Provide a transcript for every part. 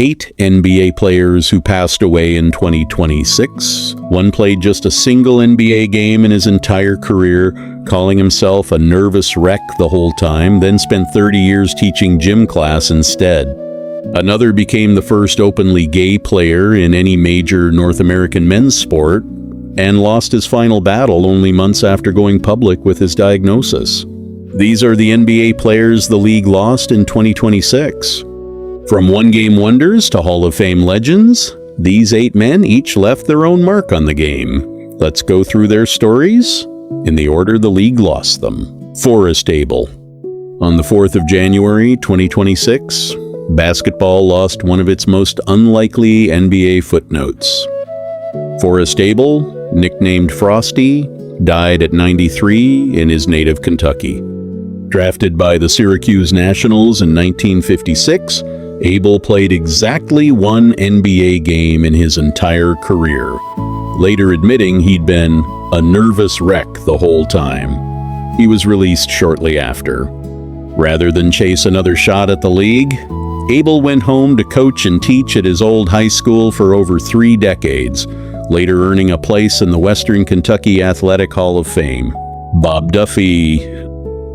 8 NBA players who passed away in 2026. One played just a single NBA game in his entire career, calling himself a nervous wreck the whole time, then spent 30 years teaching gym class instead. Another became the first openly gay player in any major North American men's sport, and lost his final battle only months after going public with his diagnosis. These are the NBA players the league lost in 2026. From one-game wonders to Hall of Fame legends, these 8 men each left their own mark on the game. Let's go through their stories in the order the league lost them. Forrest Abel. On the 4th of January 2026, basketball lost one of its most unlikely NBA footnotes. Forrest Abel, nicknamed Frosty, died at 93 in his native Kentucky. Drafted by the Syracuse Nationals in 1956, Abel played exactly one NBA game in his entire career, later admitting he'd been a nervous wreck the whole time. He was released shortly after. Rather than chase another shot at the league, Abel went home to coach and teach at his old high school for over 3 decades, later earning a place in the Western Kentucky Athletic Hall of Fame. Bob Duffy.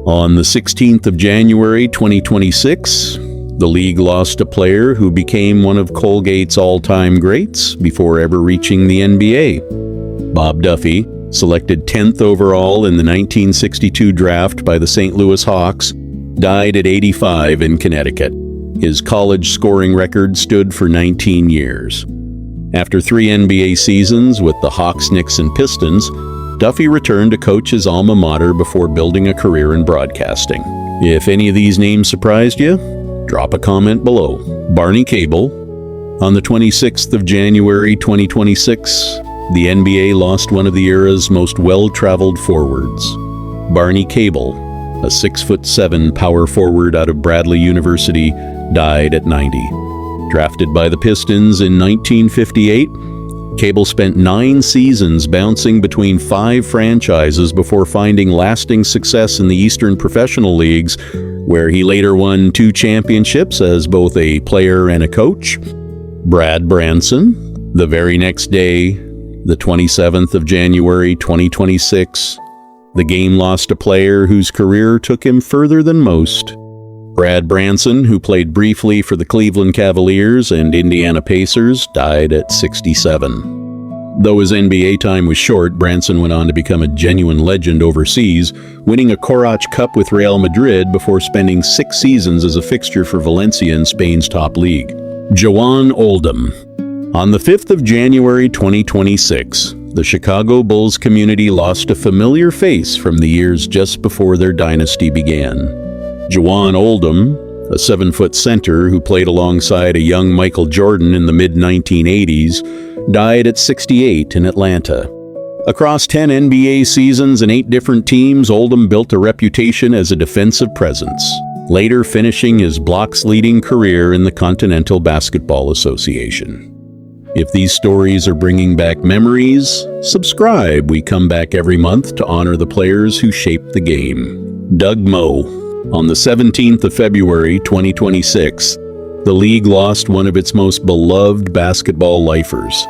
On the 16th of January 2026, the league lost a player who became one of Colgate's all-time greats before ever reaching the NBA. Bob Duffy, selected 10th overall in the 1962 draft by the St. Louis Hawks, died at 85 in Connecticut. His college scoring record stood for 19 years. After 3 NBA seasons with the Hawks, Knicks, and Pistons, Duffy returned to coach his alma mater before building a career in broadcasting. If any of these names surprised you, drop a comment below. Barney Cable. On the 26th of January 2026, the NBA lost one of the era's most well-traveled forwards. Barney Cable, a 6'7" power forward out of Bradley University, died at 90. Drafted by the Pistons in 1958, Cable spent 9 seasons bouncing between 5 franchises before finding lasting success in the Eastern Professional Leagues, where he later won 2 championships as both a player and a coach. Brad Branson. The very next day, the 27th of January 2026, the game lost a player whose career took him further than most. Brad Branson, who played briefly for the Cleveland Cavaliers and Indiana Pacers, died at 67. Though his NBA time was short, Branson went on to become a genuine legend overseas, winning a Corach Cup with Real Madrid before spending 6 seasons as a fixture for Valencia in Spain's top league. Jawan Oldm. On the 5th of January 2026, the Chicago Bulls community lost a familiar face from the years just before their dynasty began. Jawan Oldm, a 7-foot center who played alongside a young Michael Jordan in the mid-1980s, died at 68 in Atlanta. Across 10 NBA seasons and 8 different teams, Oldm built a reputation as a defensive presence, later finishing his blocks-leading career in the Continental Basketball Association. If these stories are bringing back memories, subscribe. We come back every month to honor the players who shaped the game. Doug Moe. On the 17th of February 2026, the league lost one of its most beloved basketball lifers.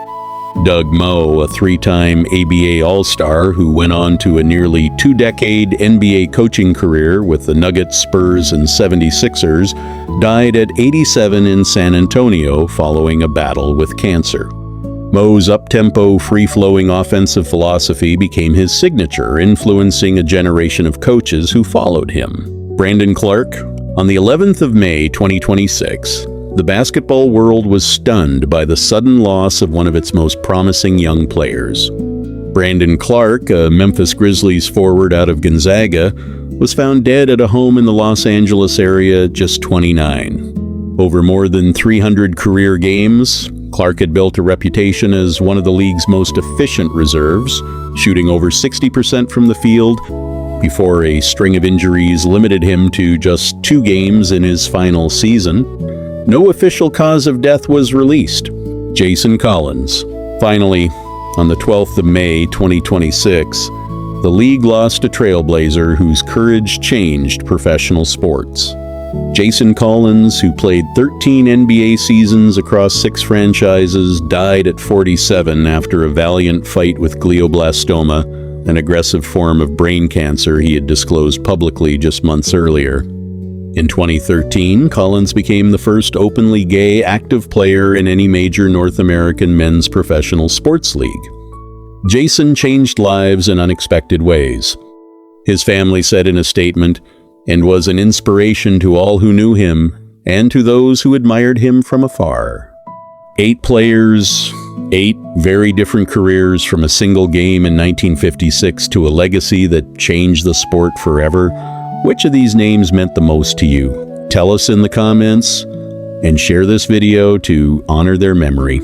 Doug Moe, a 3-time ABA All-Star who went on to a nearly 2-decade NBA coaching career with the Nuggets, Spurs, and 76ers, died at 87 in San Antonio following a battle with cancer. Moe's up-tempo, free-flowing offensive philosophy became his signature, influencing a generation of coaches who followed him. Brandon Clark. On the 11th of May 2026, the basketball world was stunned by the sudden loss of one of its most promising young players. Brandon Clark, a Memphis Grizzlies forward out of Gonzaga, was found dead at a home in the Los Angeles area at just 29. Over more than 300 career games, Clark had built a reputation as one of the league's most efficient reserves, shooting over 60% from the field, before a string of injuries limited him to just 2 games in his final season. No official cause of death was released. Jason Collins. Finally, on the 12th of May 2026, the league lost a trailblazer whose courage changed professional sports. Jason Collins, who played 13 NBA seasons across 6 franchises, died at 47 after a valiant fight with glioblastoma, an aggressive form of brain cancer he had disclosed publicly just months earlier. In 2013, Collins became the first openly gay active player in any major North American men's professional sports league. Jason changed lives in unexpected ways. His family said in a statement, and was an inspiration to all who knew him and to those who admired him from afar. 8 players, 8 very different careers, from a single game in 1956 to a legacy that changed the sport forever. Which of these names meant the most to you? Tell us in the comments and share this video to honor their memory.